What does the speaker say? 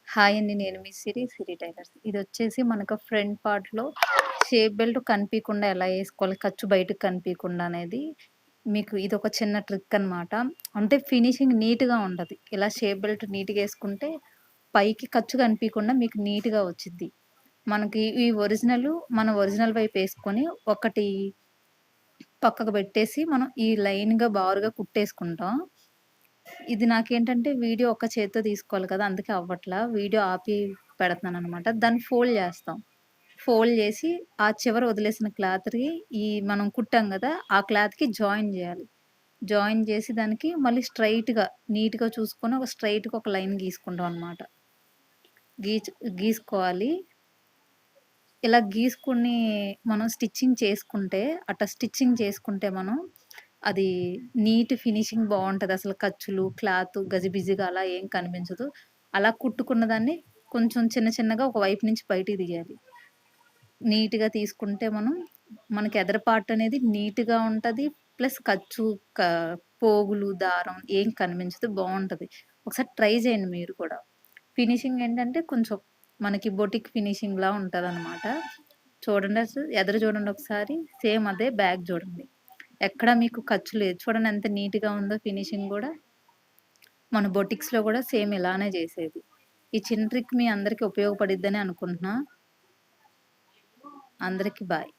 Hi అండి. నేను మీ సిరి tailors. ఇదొచ్చేసి మనకు ఫ్రంట్ పార్ట్‌లో షేప్ బెల్ట్ కనిపీయకుండా ఎలా ఏసుకోవాలి, ఖర్చు బయటకి కనిపీయకుండా అనేది మీకు ఇదొక చిన్న ట్రిక్ అనమాట. అంటే ఫినిషింగ్ నీట్‌గా ఉంటది. ఇలా షేప్ బెల్ట్ నీట్‌గా ఏసుకుంటే పైకి ఖర్చు కనిపీయకుండా మీకు నీట్‌గా వచ్చిద్ది. మనకి ఈ మన ఒరిజినల్ వైపేసుకొని ఒకటి పక్కకు పెట్టేసి మనం ఈ లైన్‌గా బారుగా కుట్టేసుకుంటాం. ఇది నాకేంటంటే వీడియో ఒక్క చేత్తో తీసుకోవాలి కదా! అందుకే అవ్వట్లా. వీడియో ఆపి పెడతన్నాననమాట. దాన్ని ఫోల్డ్ చేస్తాం. ఫోల్డ్ చేసి ఆ చివర వదిలేసిన క్లాత్‌ని మనం కుట్టాం గదా! ఆ క్లాత్‌కి జాయిన్ జేయాలి. జాయిన్ చేసి దానికి మళ్ళీ స్ట్రెయిట్‌గా నీట్‌గా చూసుకొని ఒక స్ట్రెయిట్‌గా ఒక లైన్ గీసుకుంటాం అనమాట. గీచ్ గీసుకోవాలి. ఇలా గీసుకొని మనం స్టిచ్చింగ్ చేసుకుంటే, స్టిచ్చింగ్ చేసుకుంటే మనం అది నీట్ ఫినిషింగ్ బావుంటది. అసలు ఖర్చులు, క్లాతు గజిబిజిగా అలా ఏం కనిపించదు. అలా కుట్టుకున్న దాన్ని కొంచెం చిన్న చిన్నగా ఒక వైపు నుంచి బయటికి తీయాలి. నీట్‌గా తీసుకుంటే మనకి ఎదర పార్ట్ అనేది నీట్‌గా ఉంటది. ప్లస్ ఖర్చు, క పోగులు, దారం ఏం కనిపించదు. బావుంటది. ఒకసారి ట్రై చేయండి మీరు కూడా. ఫినిషింగ్ ఏంటంటే కొంచెం మనకి బొటిక్ ఫినిషింగ్‌లా ఉంటదనమాట. చూడండి ఎదర చూడండి ఒకసారి. సేమ్ అదే బ్యాక్ చూడండి. ఎక్కడ మీకు ఖర్చు లేదు. చూడండి ఎంత నీట్‌గా ఉందో ఫినిషింగ్ గూడా. మన బొటిక్స్‌లో గూడా సేమ్ ఇలానే జేసేది. ఈ చిన్న ట్రిక్ మీ అందరికి ఉపయోగపడిద్దని అనుకుంటున్నా. అందరికి బాయ్.